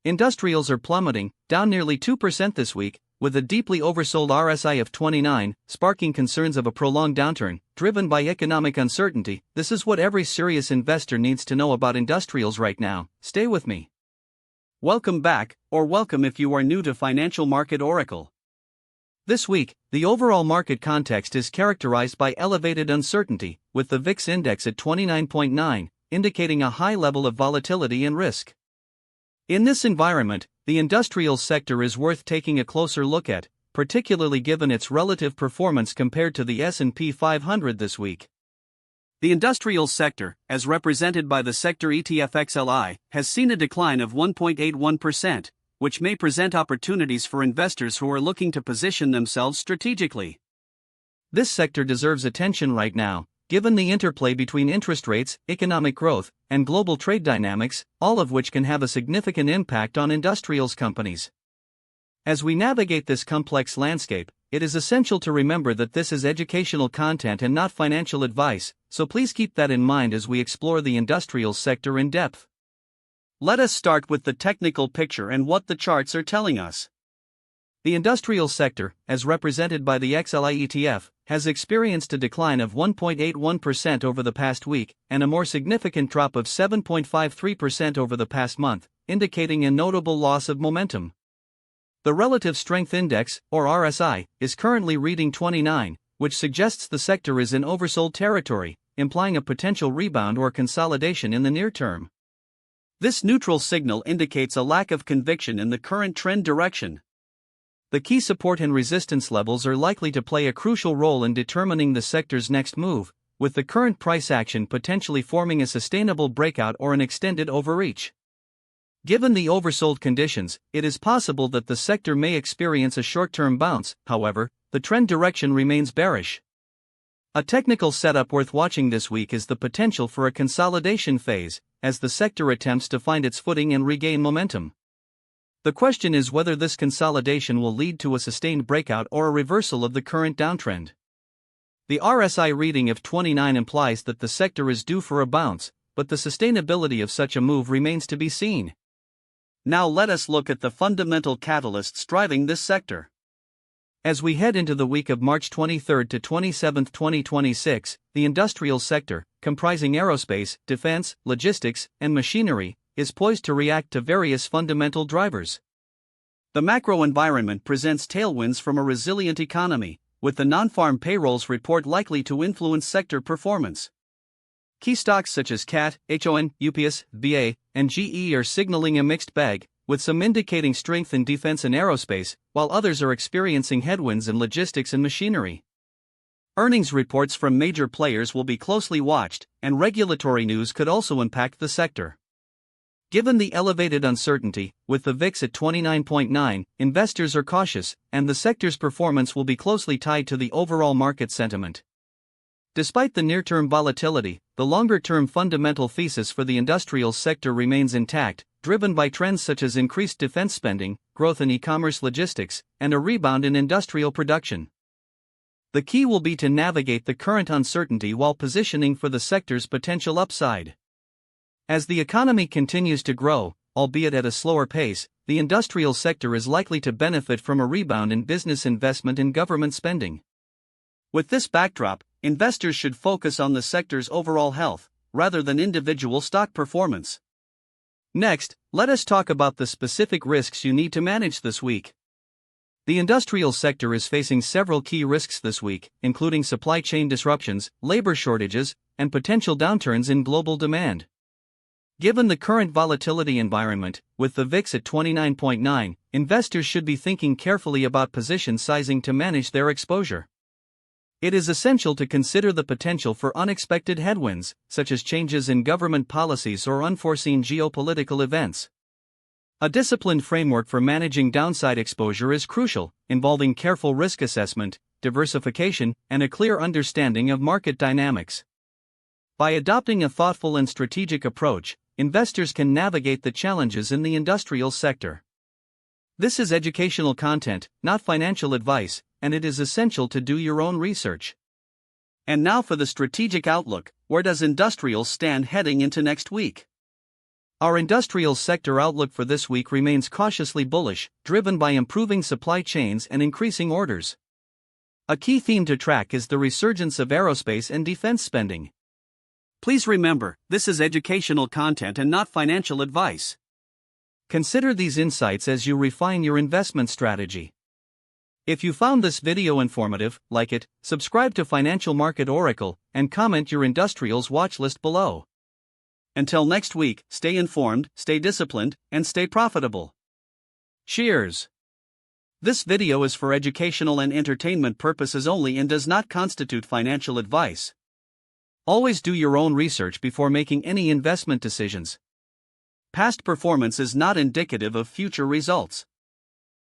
Industrials are plummeting, down nearly 2% this week, with a deeply oversold RSI of 29, sparking concerns of a prolonged downturn, driven by economic uncertainty. This is what every serious investor needs to know about industrials right now. Stay with me. Welcome back, or welcome if you are new to Financial Market Oracle. This week, the overall market context is characterized by elevated uncertainty, with the VIX index at 29.9, indicating a high level of volatility and risk. In this environment, the industrials sector is worth taking a closer look at, particularly given its relative performance compared to the S&P 500 this week. The industrials sector, as represented by the sector ETF XLI, has seen a decline of 1.81%, which may present opportunities for investors who are looking to position themselves strategically. This sector deserves attention right now, given the interplay between interest rates, economic growth, and global trade dynamics, all of which can have a significant impact on industrials companies. As we navigate this complex landscape, it is essential to remember that this is educational content and not financial advice, so please keep that in mind as we explore the industrials sector in depth. Let us start with the technical picture and what the charts are telling us. The industrial sector, as represented by the XLI ETF, has experienced a decline of 1.81% over the past week, and a more significant drop of 7.53% over the past month, indicating a notable loss of momentum. The Relative Strength Index, or RSI, is currently reading 29, which suggests the sector is in oversold territory, implying a potential rebound or consolidation in the near term. This neutral signal indicates a lack of conviction in the current trend direction. The key support and resistance levels are likely to play a crucial role in determining the sector's next move, with the current price action potentially forming a sustainable breakout or an extended overreach. Given the oversold conditions, it is possible that the sector may experience a short-term bounce. However, the trend direction remains bearish. A technical setup worth watching this week is the potential for a consolidation phase, as the sector attempts to find its footing and regain momentum. The question is whether this consolidation will lead to a sustained breakout or a reversal of the current downtrend. The RSI reading of 29 implies that the sector is due for a bounce, but the sustainability of such a move remains to be seen. Now let us look at the fundamental catalysts driving this sector. As we head into the week of March 23 to 27, 2026, the industrial sector, comprising aerospace, defense, logistics, and machinery, is poised to react to various fundamental drivers. The macro environment presents tailwinds from a resilient economy, with the non-farm payrolls report likely to influence sector performance. Key stocks such as CAT, HON, UPS, BA, and GE are signaling a mixed bag, with some indicating strength in defense and aerospace, while others are experiencing headwinds in logistics and machinery. Earnings reports from major players will be closely watched, and regulatory news could also impact the sector. Given the elevated uncertainty, with the VIX at 29.9, investors are cautious, and the sector's performance will be closely tied to the overall market sentiment. Despite the near-term volatility, the longer-term fundamental thesis for the industrials sector remains intact, driven by trends such as increased defense spending, growth in e-commerce logistics, and a rebound in industrial production. The key will be to navigate the current uncertainty while positioning for the sector's potential upside. As the economy continues to grow, albeit at a slower pace, the industrial sector is likely to benefit from a rebound in business investment and government spending. With this backdrop, investors should focus on the sector's overall health, rather than individual stock performance. Next, let us talk about the specific risks you need to manage this week. The industrial sector is facing several key risks this week, including supply chain disruptions, labor shortages, and potential downturns in global demand. Given the current volatility environment, with the VIX at 29.9, investors should be thinking carefully about position sizing to manage their exposure. It is essential to consider the potential for unexpected headwinds, such as changes in government policies or unforeseen geopolitical events. A disciplined framework for managing downside exposure is crucial, involving careful risk assessment, diversification, and a clear understanding of market dynamics. By adopting a thoughtful and strategic approach, investors can navigate the challenges in the industrial sector. This is educational content, not financial advice, and it is essential to do your own research. And now for the strategic outlook. Where does industrials stand heading into next week? Our industrial sector outlook for this week remains cautiously bullish, driven by improving supply chains and increasing orders. A key theme to track is the resurgence of aerospace and defense spending. Please remember, this is educational content and not financial advice. Consider these insights as you refine your investment strategy. If you found this video informative, like it, subscribe to Financial Market Oracle, and comment your industrials watch list below. Until next week, stay informed, stay disciplined, and stay profitable. Cheers! This video is for educational and entertainment purposes only and does not constitute financial advice. Always do your own research before making any investment decisions. Past performance is not indicative of future results.